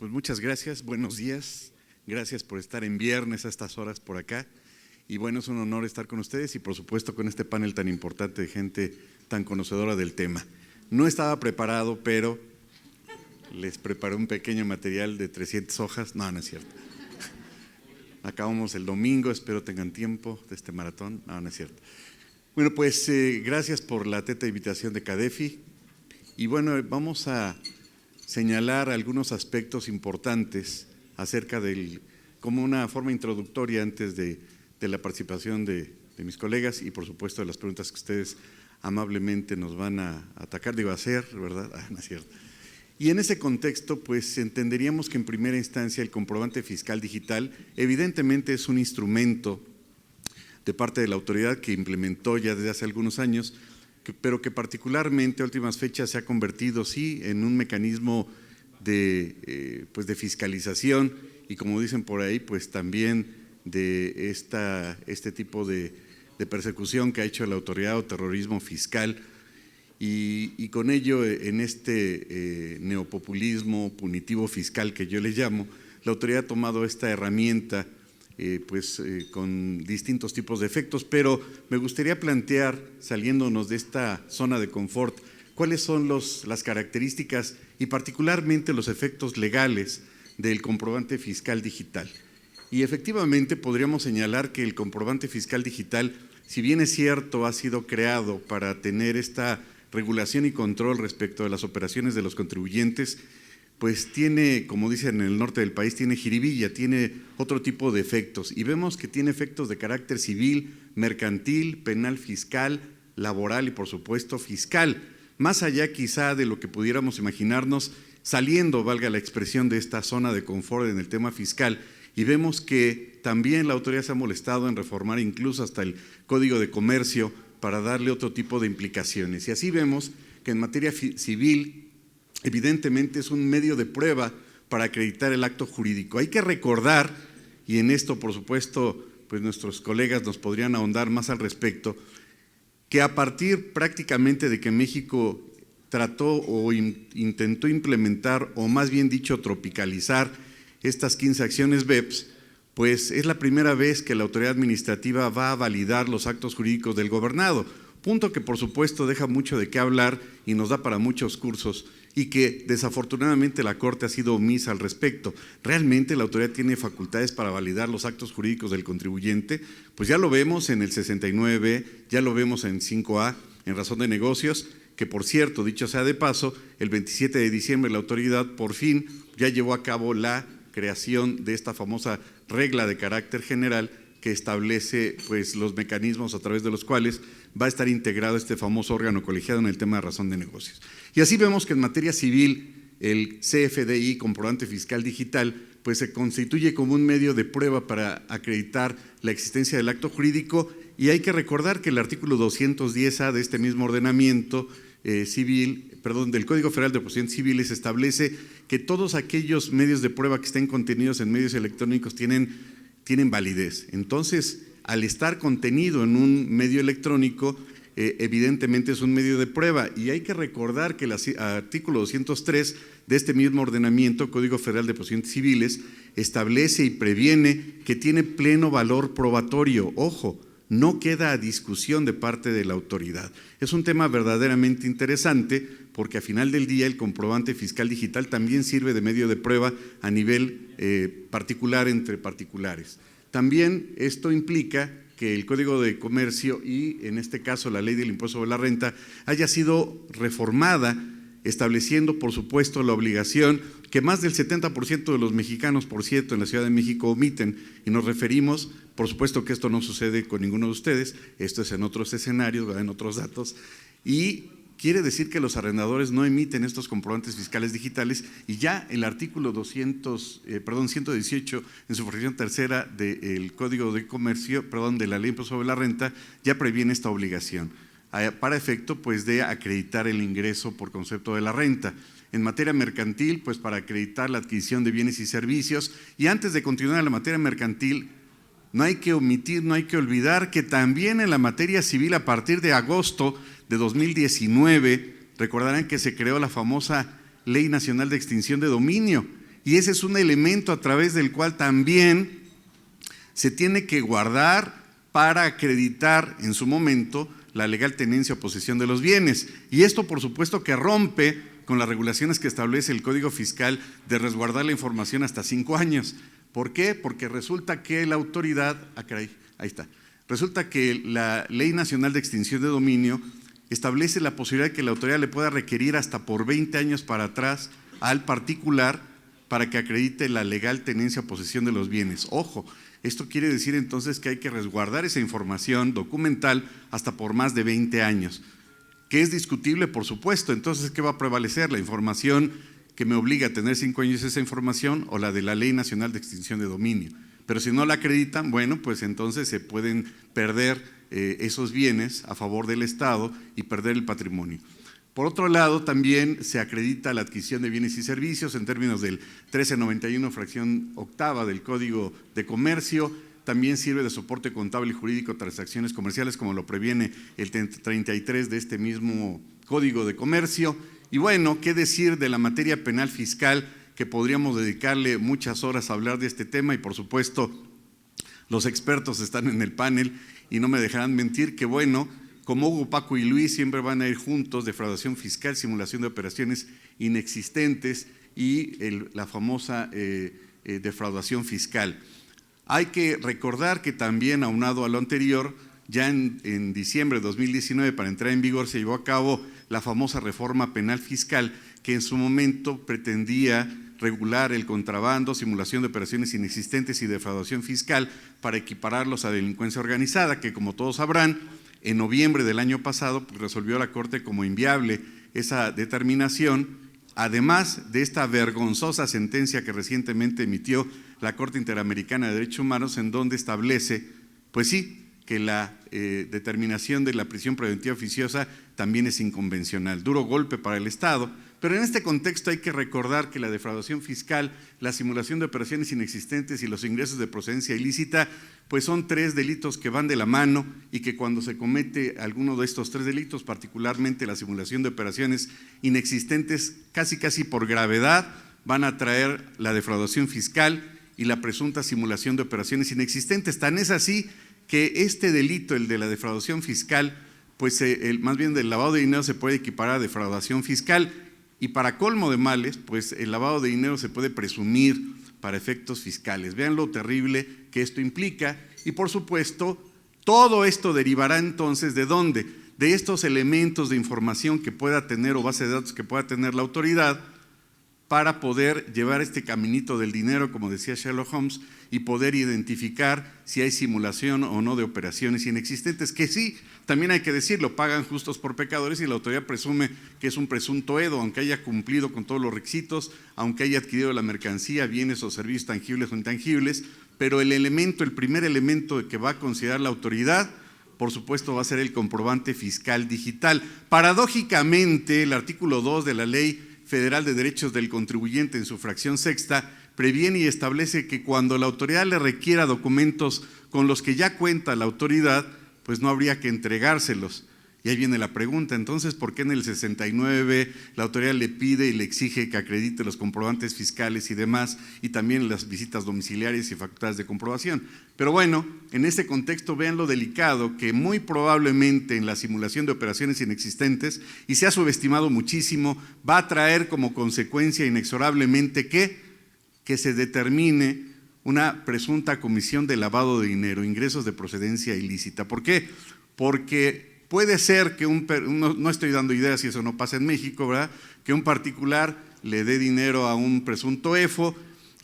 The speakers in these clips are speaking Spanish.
pues muchas gracias, buenos días, gracias por estar en viernes a estas horas por acá. Y bueno, es un honor estar con ustedes y por supuesto con este panel tan importante de gente tan conocedora del tema. No estaba preparado, pero les preparé un pequeño material de 300 hojas, no es cierto. Acabamos el domingo, espero tengan tiempo de este maratón, no es cierto. Bueno, pues gracias por la atenta invitación de CADEFI y bueno, vamos a señalar algunos aspectos importantes acerca del, como una forma introductoria antes de la participación de mis colegas y por supuesto de las preguntas que ustedes amablemente nos van a atacar, digo, a hacer, ¿verdad? No es cierto. Y en ese contexto, pues entenderíamos que en primera instancia el comprobante fiscal digital evidentemente es un instrumento de parte de la autoridad que implementó ya desde hace algunos años, pero que particularmente a últimas fechas se ha convertido, sí, en un mecanismo de fiscalización y como dicen por ahí, pues también de este tipo de persecución que ha hecho la autoridad o terrorismo fiscal y con ello en este neopopulismo punitivo fiscal que yo le llamo, la autoridad ha tomado esta herramienta con distintos tipos de efectos, pero me gustaría plantear, saliéndonos de esta zona de confort, cuáles son las características y particularmente los efectos legales del comprobante fiscal digital. Y efectivamente podríamos señalar que el comprobante fiscal digital, si bien es cierto, ha sido creado para tener esta regulación y control respecto de las operaciones de los contribuyentes, pues tiene, como dicen en el norte del país, tiene jiribilla, tiene otro tipo de efectos y vemos que tiene efectos de carácter civil, mercantil, penal fiscal, laboral y por supuesto fiscal, más allá quizá de lo que pudiéramos imaginarnos saliendo, valga la expresión, de esta zona de confort en el tema fiscal y vemos que también la autoridad se ha molestado en reformar incluso hasta el Código de Comercio para darle otro tipo de implicaciones y así vemos que en materia civil evidentemente es un medio de prueba para acreditar el acto jurídico. Hay que recordar, y en esto por supuesto pues nuestros colegas nos podrían ahondar más al respecto, que a partir prácticamente de que México trató o intentó implementar, o más bien dicho tropicalizar estas 15 acciones BEPS, pues es la primera vez que la autoridad administrativa va a validar los actos jurídicos del gobernado, punto que por supuesto deja mucho de qué hablar y nos da para muchos cursos y que desafortunadamente la Corte ha sido omisa al respecto. ¿Realmente la autoridad tiene facultades para validar los actos jurídicos del contribuyente? Pues ya lo vemos en el 69B, ya lo vemos en 5A, en razón de negocios, que por cierto, dicho sea de paso, el 27 de diciembre la autoridad por fin ya llevó a cabo la creación de esta famosa regla de carácter general que establece pues los mecanismos a través de los cuales va a estar integrado este famoso órgano colegiado en el tema de razón de negocios. Y así vemos que en materia civil el CFDI, comprobante fiscal digital, pues se constituye como un medio de prueba para acreditar la existencia del acto jurídico y hay que recordar que el artículo 210A de este mismo ordenamiento del Código Federal de Procedimientos Civiles establece que todos aquellos medios de prueba que estén contenidos en medios electrónicos tienen validez. Entonces, al estar contenido en un medio electrónico, evidentemente es un medio de prueba y hay que recordar que el artículo 203 de este mismo ordenamiento, Código Federal de Procedimientos Civiles, establece y previene que tiene pleno valor probatorio. Ojo, no queda a discusión de parte de la autoridad. Es un tema verdaderamente interesante porque a final del día el comprobante fiscal digital también sirve de medio de prueba a nivel particular entre particulares. También esto implica que el Código de Comercio y en este caso la Ley del Impuesto sobre la Renta haya sido reformada, estableciendo por supuesto la obligación que más del 70% de los mexicanos, por cierto, en la Ciudad de México omiten y nos referimos, por supuesto que esto no sucede con ninguno de ustedes, esto es en otros escenarios, en otros datos y quiere decir que los arrendadores no emiten estos comprobantes fiscales digitales y ya el artículo 118 en su fracción tercera del Código de Comercio, de la Ley sobre la Renta, ya previene esta obligación para efecto pues de acreditar el ingreso por concepto de la renta. En materia mercantil, pues para acreditar la adquisición de bienes y servicios y antes de continuar en la materia mercantil, no hay que omitir, no hay que olvidar que también en la materia civil a partir de agosto de 2019, recordarán que se creó la famosa Ley Nacional de Extinción de Dominio y ese es un elemento a través del cual también se tiene que guardar para acreditar en su momento la legal tenencia o posesión de los bienes. Y esto, por supuesto, que rompe con las regulaciones que establece el Código Fiscal de resguardar la información hasta 5 años. ¿Por qué? Porque resulta que la autoridad, ahí está, resulta que la Ley Nacional de Extinción de Dominio establece la posibilidad de que la autoridad le pueda requerir hasta por 20 años para atrás al particular para que acredite la legal tenencia o posesión de los bienes. Ojo, esto quiere decir entonces que hay que resguardar esa información documental hasta por más de 20 años, que es discutible, por supuesto. Entonces, ¿qué va a prevalecer? ¿La información que me obliga a tener 5 años esa información o la de la Ley Nacional de Extinción de Dominio? Pero si no la acreditan, bueno, pues entonces se pueden perder esos bienes a favor del Estado y perder el patrimonio. Por otro lado, también se acredita la adquisición de bienes y servicios en términos del 1391, fracción octava del Código de Comercio. También sirve de soporte contable y jurídico a transacciones comerciales, como lo previene el 33 de este mismo Código de Comercio. Y bueno, ¿qué decir de la materia penal fiscal? Que podríamos dedicarle muchas horas a hablar de este tema, y por supuesto los expertos están en el panel y no me dejarán mentir que bueno, como Hugo, Paco y Luis siempre van a ir juntos: defraudación fiscal, simulación de operaciones inexistentes y la famosa defraudación fiscal. Hay que recordar que también, aunado a lo anterior, ya en diciembre de 2019, para entrar en vigor, se llevó a cabo la famosa reforma penal fiscal, que en su momento pretendía regular el contrabando, simulación de operaciones inexistentes y defraudación fiscal para equipararlos a delincuencia organizada, que como todos sabrán, en noviembre del año pasado resolvió la Corte como inviable esa determinación, además de esta vergonzosa sentencia que recientemente emitió la Corte Interamericana de Derechos Humanos, en donde establece, pues sí, que la determinación de la prisión preventiva oficiosa también es inconvencional. Duro golpe para el Estado, pero en este contexto hay que recordar que la defraudación fiscal, la simulación de operaciones inexistentes y los ingresos de procedencia ilícita, pues son 3 delitos que van de la mano, y que cuando se comete alguno de estos 3 delitos, particularmente la simulación de operaciones inexistentes, casi por gravedad, van a traer la defraudación fiscal y la presunta simulación de operaciones inexistentes. Tan es así que este delito, el de la defraudación fiscal, pues más bien del lavado de dinero, se puede equiparar a defraudación fiscal, y para colmo de males, pues el lavado de dinero se puede presumir para efectos fiscales. Vean lo terrible que esto implica, y por supuesto todo esto derivará entonces ¿de dónde? De estos elementos de información que pueda tener, o base de datos que pueda tener la autoridad, para poder llevar este caminito del dinero, como decía Sherlock Holmes, y poder identificar si hay simulación o no de operaciones inexistentes, que sí, también hay que decirlo, pagan justos por pecadores, y la autoridad presume que es un presunto edo, aunque haya cumplido con todos los requisitos, aunque haya adquirido la mercancía, bienes o servicios tangibles o intangibles, pero el primer elemento que va a considerar la autoridad, por supuesto, va a ser el comprobante fiscal digital. Paradójicamente, el artículo 2 de la Ley Federal de Derechos del Contribuyente, en su fracción sexta, previene y establece que cuando la autoridad le requiera documentos con los que ya cuenta la autoridad, pues no habría que entregárselos. Y ahí viene la pregunta, entonces, ¿por qué en el 69 la autoridad le pide y le exige que acredite los comprobantes fiscales y demás, y también las visitas domiciliarias y facultades de comprobación? Pero bueno, en este contexto vean lo delicado que muy probablemente en la simulación de operaciones inexistentes, y se ha subestimado muchísimo, va a traer como consecuencia inexorablemente que se determine una presunta comisión de lavado de dinero, ingresos de procedencia ilícita. ¿Por qué? Porque puede ser que no estoy dando ideas y eso no pasa en México, ¿verdad?, que un particular le dé dinero a un presunto EFO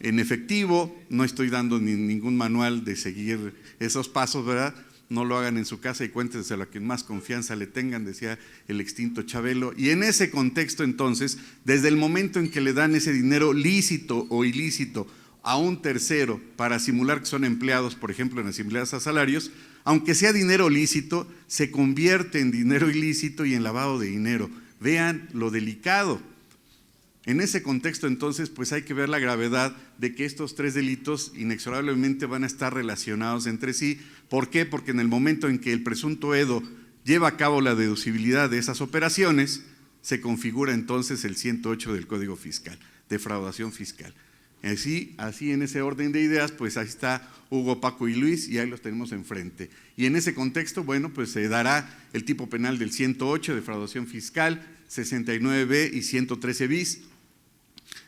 en efectivo. No estoy dando ningún manual de seguir esos pasos, ¿verdad? No lo hagan en su casa y cuéntenselo a quien más confianza le tengan, decía el extinto Chabelo. Y en ese contexto, entonces, desde el momento en que le dan ese dinero lícito o ilícito a un tercero para simular que son empleados, por ejemplo, en asambleas a salarios, aunque sea dinero lícito, se convierte en dinero ilícito y en lavado de dinero. Vean lo delicado. En ese contexto, entonces, pues hay que ver la gravedad de que estos 3 delitos inexorablemente van a estar relacionados entre sí. ¿Por qué? Porque en el momento en que el presunto edo lleva a cabo la deducibilidad de esas operaciones, se configura entonces el 108 del Código Fiscal, defraudación fiscal. Así en ese orden de ideas, pues ahí está Hugo, Paco y Luis, y ahí los tenemos enfrente. Y en ese contexto, bueno, pues se dará el tipo penal del 108, defraudación fiscal, 69B y 113 bis,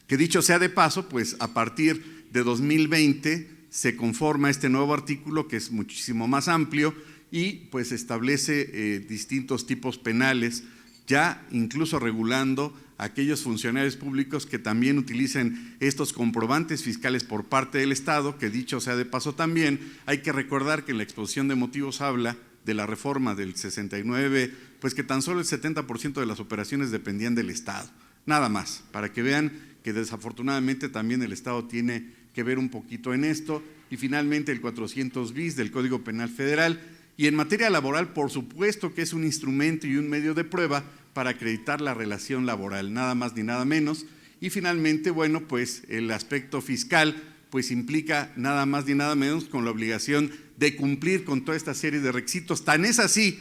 que dicho sea de paso, pues a partir de 2020 se conforma este nuevo artículo que es muchísimo más amplio y pues establece distintos tipos penales, ya incluso regulando a aquellos funcionarios públicos que también utilicen estos comprobantes fiscales por parte del Estado, que dicho sea de paso también, hay que recordar que en la exposición de motivos habla de la reforma del 69, pues que tan solo el 70% de las operaciones dependían del Estado, nada más, para que vean que desafortunadamente también el Estado tiene que ver un poquito en esto. Y finalmente el 400 bis del Código Penal Federal. Y en materia laboral, por supuesto que es un instrumento y un medio de prueba para acreditar la relación laboral, nada más ni nada menos. Y finalmente, bueno, pues el aspecto fiscal, pues implica nada más ni nada menos con la obligación de cumplir con toda esta serie de requisitos. Tan es así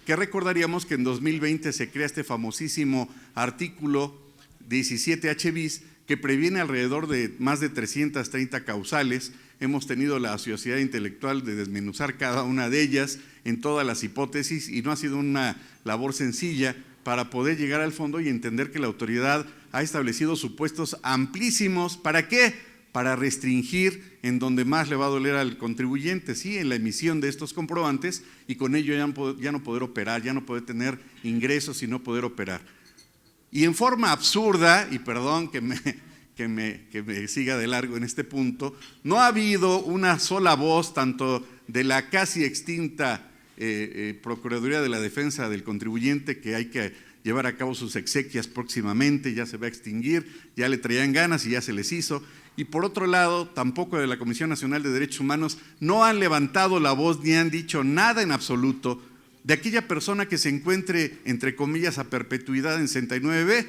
que recordaríamos que en 2020 se crea este famosísimo artículo 17H bis, que previene alrededor de más de 330 causales. Hemos tenido la ociosidad intelectual de desmenuzar cada una de ellas en todas las hipótesis y no ha sido una labor sencilla para poder llegar al fondo y entender que la autoridad ha establecido supuestos amplísimos. ¿Para qué? Para restringir en donde más le va a doler al contribuyente, sí, en la emisión de estos comprobantes, y con ello ya no poder operar, ya no poder tener ingresos y no poder operar. Y en forma absurda, y perdón que me siga de largo en este punto, no ha habido una sola voz, tanto de la casi extinta Procuraduría de la Defensa del Contribuyente, que hay que llevar a cabo sus exequias próximamente, ya se va a extinguir, ya le traían ganas y ya se les hizo. Y por otro lado, tampoco de la Comisión Nacional de Derechos Humanos no han levantado la voz ni han dicho nada en absoluto de aquella persona que se encuentre, entre comillas, a perpetuidad en 69B.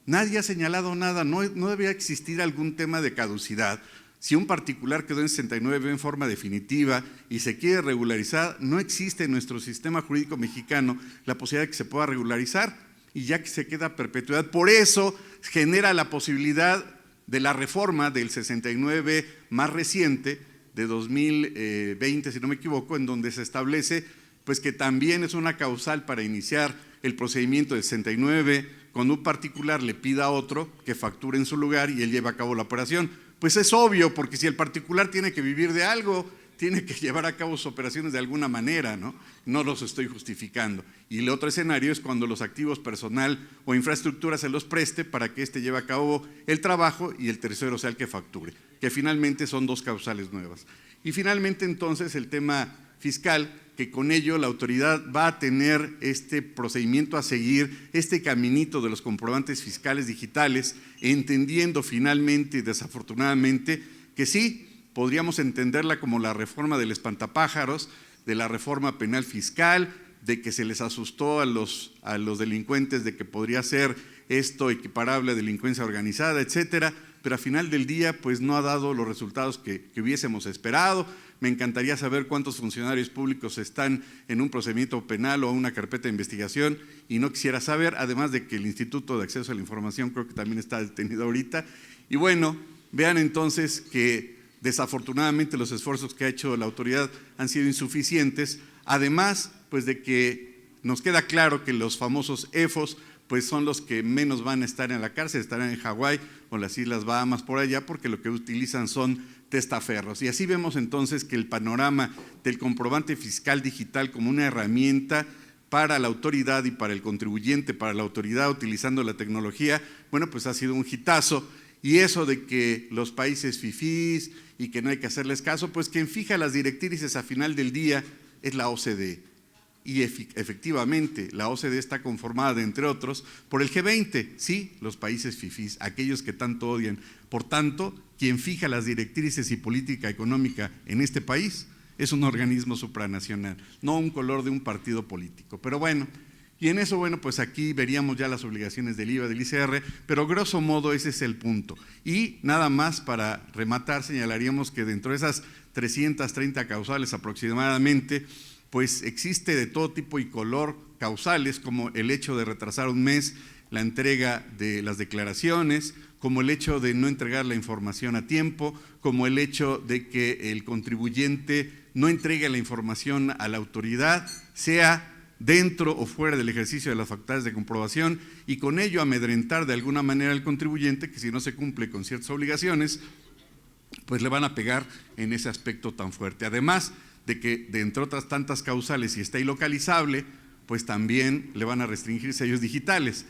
Nadie ha señalado nada, no debía existir algún tema de caducidad. Si un particular quedó en 69B en forma definitiva y se quiere regularizar, no existe en nuestro sistema jurídico mexicano la posibilidad de que se pueda regularizar, y ya que se queda a perpetuidad, por eso genera la posibilidad de la reforma del 69B más reciente, de 2020, si no me equivoco, en donde se establece pues que también es una causal para iniciar el procedimiento del 69B cuando un particular le pida a otro que facture en su lugar y él lleva a cabo la operación. Pues es obvio, porque si el particular tiene que vivir de algo, tiene que llevar a cabo sus operaciones de alguna manera, ¿no? No los estoy justificando. Y el otro escenario es cuando los activos personal o infraestructura se los preste para que éste lleve a cabo el trabajo y el tercero sea el que facture, que finalmente son dos causales nuevas. Y finalmente entonces el tema fiscal, que con ello la autoridad va a tener este procedimiento a seguir, este caminito de los comprobantes fiscales digitales, entendiendo finalmente y desafortunadamente que sí, podríamos entenderla como la reforma del espantapájaros, de la reforma penal fiscal, de que se les asustó a los delincuentes de que podría ser esto equiparable a delincuencia organizada, etcétera, pero al final del día pues no ha dado los resultados que hubiésemos esperado. Me encantaría saber cuántos funcionarios públicos están en un procedimiento penal o una carpeta de investigación, y no quisiera saber, además de que el Instituto de Acceso a la Información creo que también está detenido ahorita. Y bueno, vean entonces que desafortunadamente los esfuerzos que ha hecho la autoridad han sido insuficientes, además pues de que nos queda claro que los famosos EFOS pues son los que menos van a estar en la cárcel, estarán en Hawái o las Islas Bahamas por allá, porque lo que utilizan son testaferros. Y así vemos entonces que el panorama del comprobante fiscal digital como una herramienta para la autoridad y para el contribuyente, para la autoridad utilizando la tecnología, bueno, pues ha sido un hitazo. Y eso de que los países fifís y que no hay que hacerles caso, pues quien fija las directrices a final del día es la OCDE. Y efectivamente, la OCDE está conformada, entre otros, por el G20, sí, los países fifís, aquellos que tanto odian. Por tanto, quien fija las directrices y política económica en este país es un organismo supranacional, no un color de un partido político. Pero bueno, y en eso, bueno, pues aquí veríamos ya las obligaciones del IVA, del ICR, pero grosso modo ese es el punto. Y nada más para rematar, señalaríamos que dentro de esas 330 causales aproximadamente, pues existe de todo tipo y color causales, como el hecho de retrasar un mes la entrega de las declaraciones, como el hecho de no entregar la información a tiempo, como el hecho de que el contribuyente no entregue la información a la autoridad, sea dentro o fuera del ejercicio de las facultades de comprobación, y con ello amedrentar de alguna manera al contribuyente que si no se cumple con ciertas obligaciones, pues le van a pegar en ese aspecto tan fuerte. Además de que, de entre otras tantas causales, si está ilocalizable, pues también le van a restringir sellos digitales.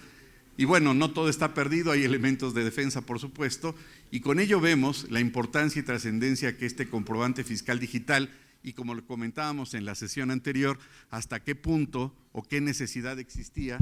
Y bueno, no todo está perdido, hay elementos de defensa, por supuesto, y con ello vemos la importancia y trascendencia que este comprobante fiscal digital, y como lo comentábamos en la sesión anterior, hasta qué punto o qué necesidad existía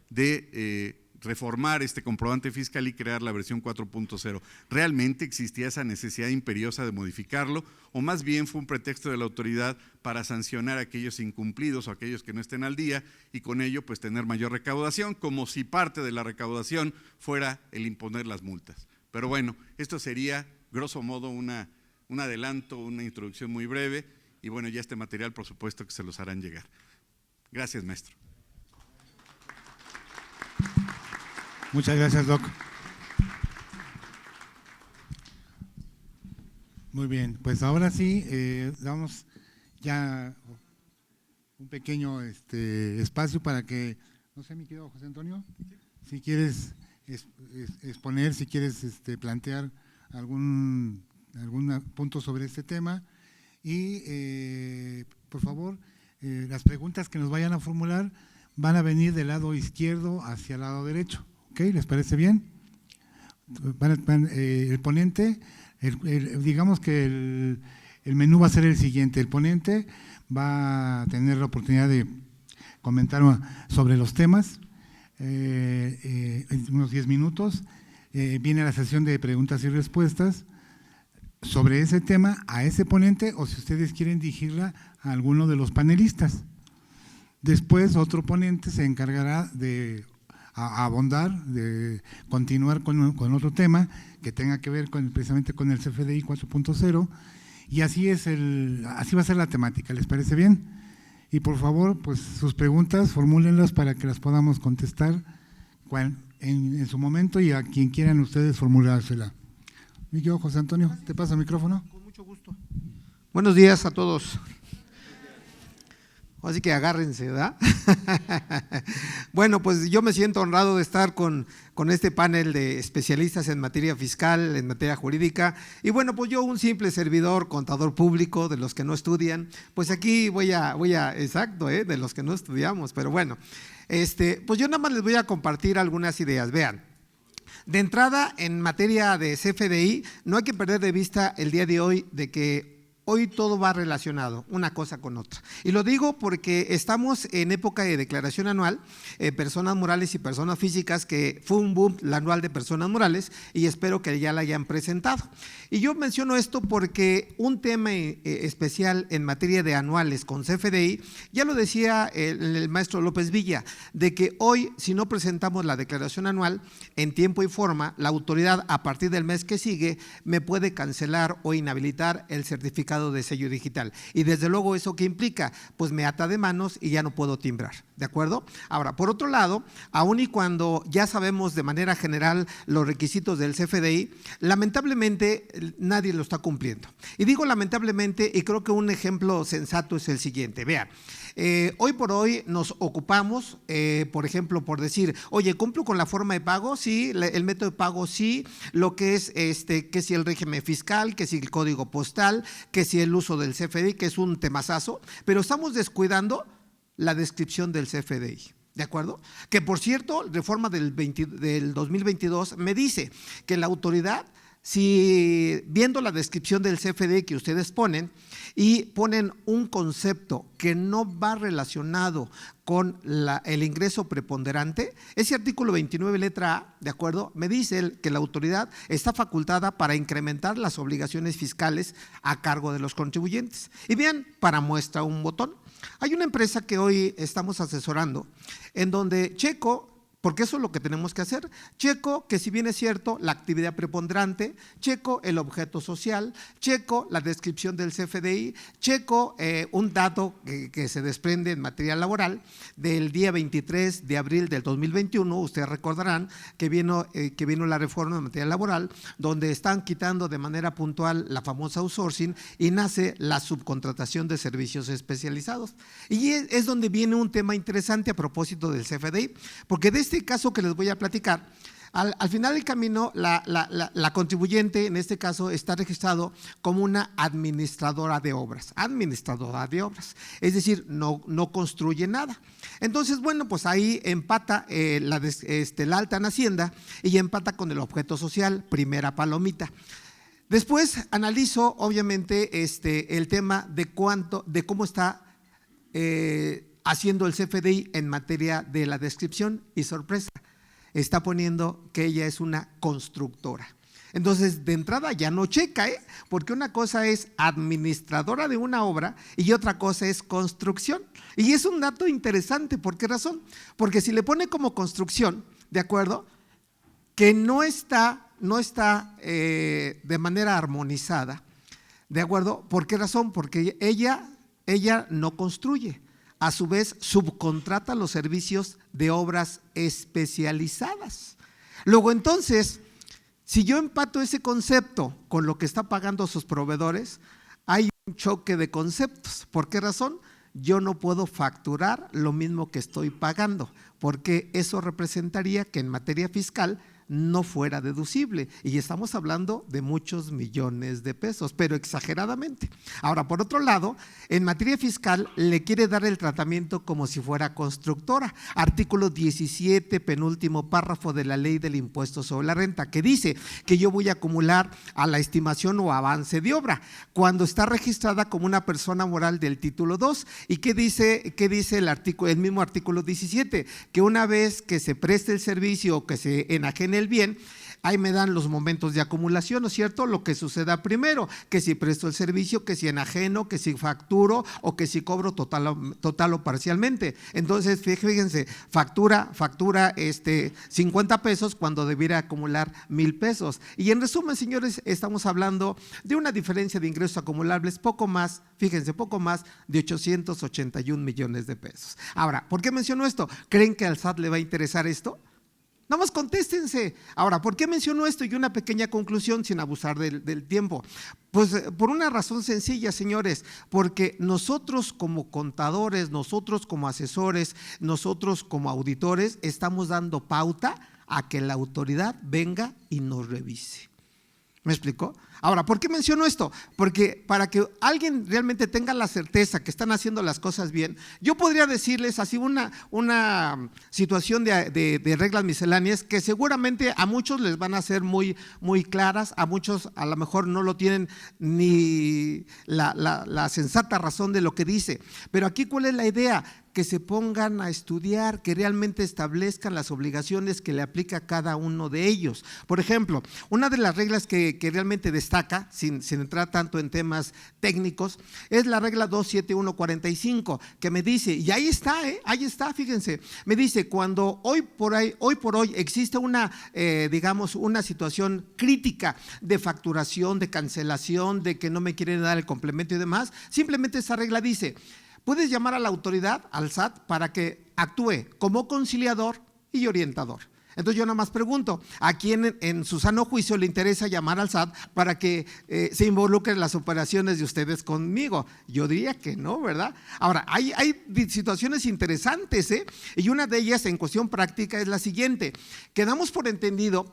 de reformar este comprobante fiscal y crear la versión 4.0. ¿Realmente existía esa necesidad imperiosa de modificarlo, o más bien fue un pretexto de la autoridad para sancionar a aquellos incumplidos o aquellos que no estén al día, y con ello pues tener mayor recaudación, como si parte de la recaudación fuera el imponer las multas? Pero bueno, esto sería grosso modo un adelanto, una introducción muy breve, y bueno, ya este material por supuesto que se los harán llegar. Gracias, maestro. Muchas gracias, Doc. Muy bien, pues ahora sí, damos ya un pequeño espacio para que, no sé, mi querido José Antonio, si quieres exponer, si quieres plantear algún punto sobre este tema, y por favor, las preguntas que nos vayan a formular van a venir del lado izquierdo hacia el lado derecho. ¿Ok? ¿Les parece bien? El ponente, digamos que el menú va a ser el siguiente. El ponente va a tener la oportunidad de comentar sobre los temas en unos 10 minutos. Viene la sesión de preguntas y respuestas sobre ese tema a ese ponente, o si ustedes quieren dirigirla a alguno de los panelistas. Después otro ponente se encargará de abondar, de continuar con otro tema que tenga que ver precisamente con el CFDI 4.0, y así va a ser la temática. ¿Les parece bien? Y por favor, pues sus preguntas, formúlenlas para que las podamos contestar en su momento, y a quien quieran ustedes formulársela. Yo, José Antonio, te paso el micrófono. Con mucho gusto. Buenos días a todos. Así que agárrense, ¿verdad? Bueno, pues yo me siento honrado de estar con este panel de especialistas en materia fiscal, en materia jurídica, y bueno, pues yo, un simple servidor, contador público, de los que no estudian, pues aquí voy a exacto, de los que no estudiamos, pero bueno, pues yo nada más les voy a compartir algunas ideas. Vean, de entrada, en materia de CFDI, no hay que perder de vista el día de hoy de que hoy todo va relacionado, una cosa con otra. Y lo digo porque estamos en época de declaración anual, personas morales y personas físicas, que fue un boom la anual de personas morales, y espero que ya la hayan presentado. Y yo menciono esto porque un tema especial en materia de anuales con CFDI, ya lo decía el maestro López Villa, de que hoy, si no presentamos la declaración anual en tiempo y forma, la autoridad a partir del mes que sigue me puede cancelar o inhabilitar el certificado de sello digital, y desde luego eso ¿qué implica? Pues me ata de manos y ya no puedo timbrar, ¿de acuerdo? Ahora, por otro lado, aun y cuando ya sabemos de manera general los requisitos del CFDI, lamentablemente nadie lo está cumpliendo. Y digo lamentablemente, y creo que un ejemplo sensato es el siguiente. Vean, hoy por hoy nos ocupamos, por ejemplo, por decir, oye, ¿cumplo con la forma de pago? Sí, el método de pago sí, lo que es que si el régimen fiscal, que si el código postal, que si el uso del CFDI, que es un temazazo, pero estamos descuidando la descripción del CFDI. ¿De acuerdo? Que por cierto, reforma del 2022 me dice que la autoridad, si viendo la descripción del CFDI que ustedes ponen y ponen un concepto que no va relacionado con el ingreso preponderante, ese artículo 29 letra A, ¿de acuerdo? Me dice que la autoridad está facultada para incrementar las obligaciones fiscales a cargo de los contribuyentes. Y bien, para muestra un botón, hay una empresa que hoy estamos asesorando en donde checo porque eso es lo que tenemos que hacer. Checo que si bien es cierto la actividad preponderante, checo el objeto social, checo la descripción del CFDI, checo un dato que se desprende en materia laboral del día 23 de abril del 2021, ustedes recordarán que vino la reforma en materia laboral, donde están quitando de manera puntual la famosa outsourcing y nace la subcontratación de servicios especializados. Y es donde viene un tema interesante a propósito del CFDI, porque de este caso que les voy a platicar, al final del camino la contribuyente en este caso está registrado como una administradora de obras, es decir, no construye nada. Entonces, bueno, pues ahí empata la alta en Hacienda y empata con el objeto social, primera palomita. Después analizo obviamente el tema de cómo está haciendo el CFDI en materia de la descripción y sorpresa, está poniendo que ella es una constructora. Entonces, de entrada ya no checa, porque una cosa es administradora de una obra y otra cosa es construcción. Y es un dato interesante, ¿por qué razón? Porque si le pone como construcción, ¿de acuerdo?, que no está de manera armonizada, ¿de acuerdo? ¿Por qué razón? Porque ella no construye. A su vez, subcontrata los servicios de obras especializadas. Luego, entonces, si yo empato ese concepto con lo que está pagando sus proveedores, hay un choque de conceptos. ¿Por qué razón? Yo no puedo facturar lo mismo que estoy pagando, porque eso representaría que en materia fiscal no fuera deducible, y estamos hablando de muchos millones de pesos, pero exageradamente. Ahora, por otro lado, en materia fiscal le quiere dar el tratamiento como si fuera constructora. Artículo 17, penúltimo párrafo de la ley del impuesto sobre la renta, que dice que yo voy a acumular a la estimación o avance de obra cuando está registrada como una persona moral del título 2. ¿Y qué dice el mismo artículo 17? Que una vez que se preste el servicio o que se enajene el bien, ahí me dan los momentos de acumulación, ¿no es cierto? Lo que suceda primero, que si presto el servicio, que si enajeno, que si facturo o que si cobro total o parcialmente. Entonces, fíjense, factura 50 pesos cuando debiera acumular 1,000 pesos. Y en resumen, señores, estamos hablando de una diferencia de ingresos acumulables poco más de 881 millones de pesos. Ahora, ¿por qué menciono esto? ¿Creen que al SAT le va a interesar esto? Nada más contéstense. Ahora, ¿por qué menciono esto? Y una pequeña conclusión sin abusar del tiempo. Pues por una razón sencilla, señores, porque nosotros como contadores, nosotros como asesores, nosotros como auditores, estamos dando pauta a que la autoridad venga y nos revise. ¿Me explicó? Ahora, ¿por qué menciono esto? Porque para que alguien realmente tenga la certeza que están haciendo las cosas bien, yo podría decirles así una situación de reglas misceláneas que seguramente a muchos les van a ser muy, muy claras, a muchos a lo mejor no lo tienen ni la sensata razón de lo que dice. Pero aquí, ¿cuál es la idea? Que se pongan a estudiar, que realmente establezcan las obligaciones que le aplica a cada uno de ellos. Por ejemplo, una de las reglas que realmente destaca, sin entrar tanto en temas técnicos, es la regla 27145, que me dice, y ahí está, fíjense, me dice, cuando hoy por hoy existe una situación crítica de facturación, de cancelación, de que no me quieren dar el complemento y demás, simplemente esa regla dice, puedes llamar a la autoridad, al SAT, para que actúe como conciliador y orientador. Entonces yo nada más pregunto, ¿a quién en su sano juicio le interesa llamar al SAT para que se involucren las operaciones de ustedes conmigo? Yo diría que no, ¿verdad? Ahora, hay situaciones interesantes, y una de ellas en cuestión práctica es la siguiente, que damos por entendido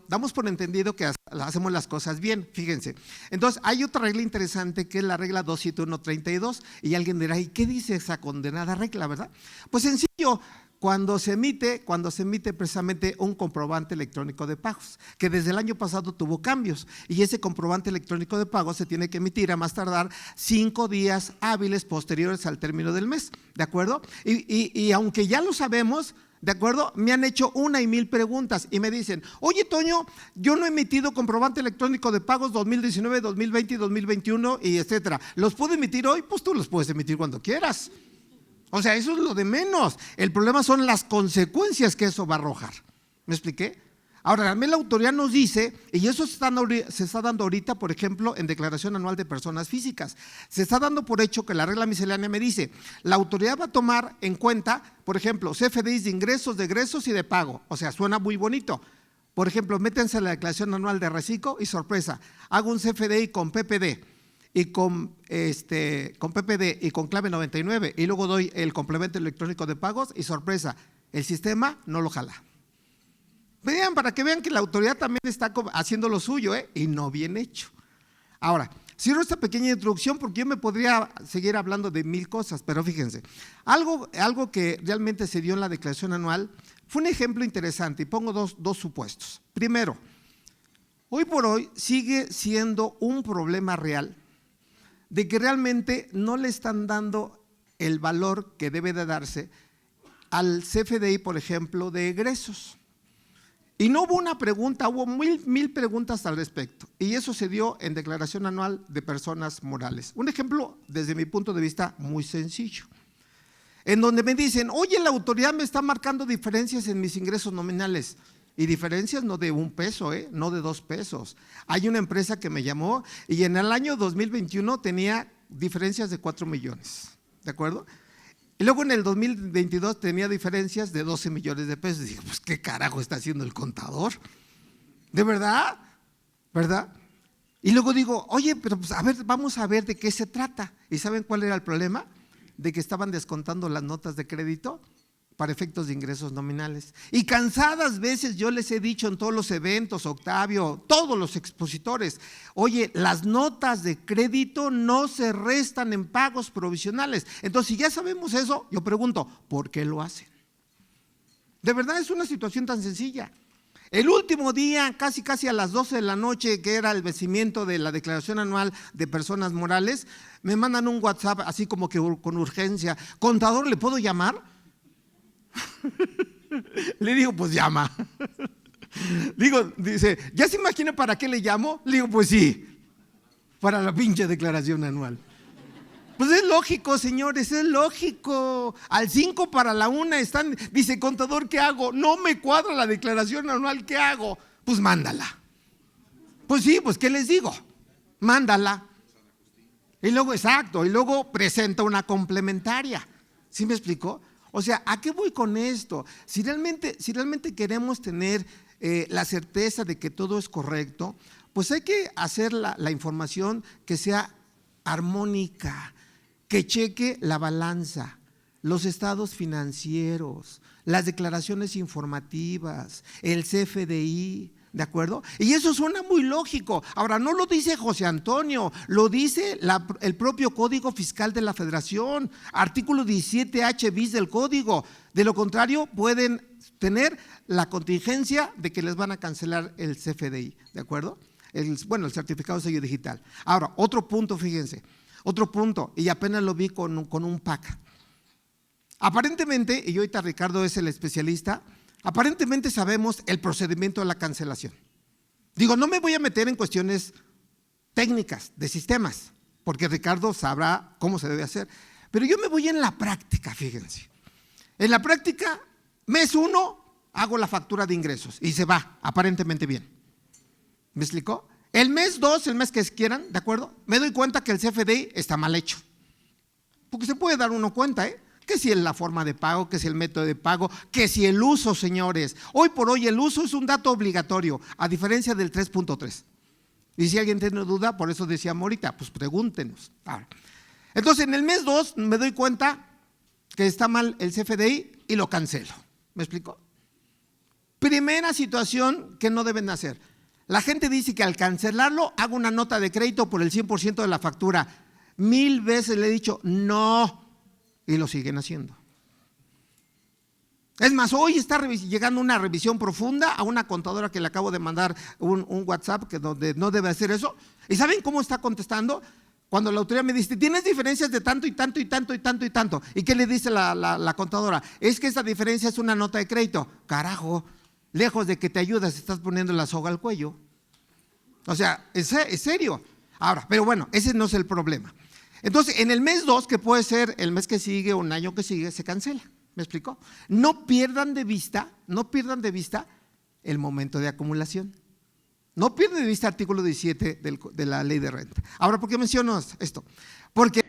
que hacemos las cosas bien, fíjense. Entonces hay otra regla interesante que es la regla 27132, y alguien dirá, ¿y qué dice esa condenada regla, verdad? Pues sencillo. Cuando se emite precisamente un comprobante electrónico de pagos, que desde el año pasado tuvo cambios, y ese comprobante electrónico de pagos se tiene que emitir a más tardar 5 días hábiles posteriores al término del mes, ¿de acuerdo? Y aunque ya lo sabemos, ¿de acuerdo? Me han hecho 1 y 1000 preguntas y me dicen, oye Toño, yo no he emitido comprobante electrónico de pagos 2019, 2020 y 2021 y etcétera. ¿Los puedo emitir hoy? Pues tú los puedes emitir cuando quieras. O sea, eso es lo de menos. El problema son las consecuencias que eso va a arrojar. ¿Me expliqué? Ahora, también la autoridad nos dice, y eso se está dando ahorita, por ejemplo, en declaración anual de personas físicas. Se está dando por hecho que la regla miscelánea me dice, la autoridad va a tomar en cuenta, por ejemplo, CFDIs de ingresos, de egresos y de pago. O sea, suena muy bonito. Por ejemplo, métanse en la declaración anual de reciclo y sorpresa, hago un CFDI con PPD y con PPD y con clave 99 y luego doy el complemento electrónico de pagos y sorpresa, el sistema no lo jala. Vean, para que vean que la autoridad también está haciendo lo suyo, y no bien hecho. Ahora, cierro esta pequeña introducción porque yo me podría seguir hablando de mil cosas, pero fíjense, algo que realmente se dio en la declaración anual fue un ejemplo interesante y pongo dos supuestos. Primero, hoy por hoy sigue siendo un problema real de que realmente no le están dando el valor que debe de darse al CFDI, por ejemplo, de egresos. Y no hubo una pregunta, hubo mil preguntas al respecto. Y eso se dio en declaración anual de personas morales. Un ejemplo, desde mi punto de vista, muy sencillo. En donde me dicen, oye, la autoridad me está marcando diferencias en mis ingresos nominales. Y diferencias no de $1, no de $2. Hay una empresa que me llamó y en el año 2021 tenía diferencias de 4 millones. ¿De acuerdo? Y luego en el 2022 tenía diferencias de 12 millones de pesos. Y dije, pues qué carajo está haciendo el contador. ¿De verdad? ¿Verdad? Y luego digo, oye, pero pues a ver, vamos a ver de qué se trata. ¿Y saben cuál era el problema? De que estaban descontando las notas de crédito para efectos de ingresos nominales. Y cansadas veces yo les he dicho en todos los eventos, Octavio, todos los expositores, oye, las notas de crédito no se restan en pagos provisionales. Entonces, si ya sabemos eso, yo pregunto, ¿por qué lo hacen? De verdad es una situación tan sencilla. El último día, casi a las 12 de la noche, que era el vencimiento de la declaración anual de personas morales, me mandan un WhatsApp así como que con urgencia, contador, ¿le puedo llamar? Le digo, pues llama. Dice, ¿ya se imagina para qué le llamo? Le digo, pues sí, para la pinche declaración anual. Pues es lógico, señores, es lógico. Al 5 para la 1 están, dice, contador, ¿qué hago? No me cuadra la declaración anual, ¿qué hago? Pues mándala. Pues sí, pues ¿qué les digo? Mándala. Y luego, exacto, y luego presenta una complementaria. ¿Sí me explicó? O sea, ¿a qué voy con esto? Si realmente queremos tener la certeza de que todo es correcto, pues hay que hacer la información que sea armónica, que cheque la balanza, los estados financieros, las declaraciones informativas, el CFDI, ¿de acuerdo? Y eso suena muy lógico. Ahora, no lo dice José Antonio, lo dice el propio Código Fiscal de la Federación, artículo 17H bis del Código. De lo contrario, pueden tener la contingencia de que les van a cancelar el CFDI, ¿de acuerdo? El certificado de sello digital. Ahora, otro punto, fíjense, otro punto, y apenas lo vi con un PAC. Aparentemente, y ahorita Ricardo es el especialista, aparentemente sabemos el procedimiento de la cancelación. Digo, no me voy a meter en cuestiones técnicas de sistemas, porque Ricardo sabrá cómo se debe hacer, pero yo me voy en la práctica, fíjense. En la práctica, mes 1, hago la factura de ingresos y se va aparentemente bien. ¿Me explicó? El mes 2, el mes que quieran, ¿de acuerdo? Me doy cuenta que el CFDI está mal hecho. Porque se puede dar uno cuenta, que si es la forma de pago, que si el método de pago, que si el uso, señores. Hoy por hoy el uso es un dato obligatorio, a diferencia del 3.3. Y si alguien tiene duda, por eso decíamos ahorita, pues pregúntenos. Ahora, entonces, en el mes 2 me doy cuenta que está mal el CFDI y lo cancelo. ¿Me explico? Primera situación que no deben hacer. La gente dice que al cancelarlo hago una nota de crédito por el 100% de la factura. 1000 veces le he dicho, no. Y lo siguen haciendo. Es más, hoy está llegando una revisión profunda a una contadora que le acabo de mandar un WhatsApp que donde no debe hacer eso. ¿Y saben cómo está contestando? Cuando la autoridad me dice, tienes diferencias de tanto y tanto y tanto y tanto y tanto. ¿Y qué le dice la contadora? Es que esa diferencia es una nota de crédito. Carajo, lejos de que te ayudas, estás poniendo la soga al cuello. O sea, es serio. Ahora, pero bueno, ese no es el problema. Entonces, en el mes 2, que puede ser el mes que sigue o un año que sigue, se cancela. ¿Me explicó? No pierdan de vista el momento de acumulación. No pierde de vista el artículo 17 de la ley de renta. Ahora, ¿por qué menciono esto? Porque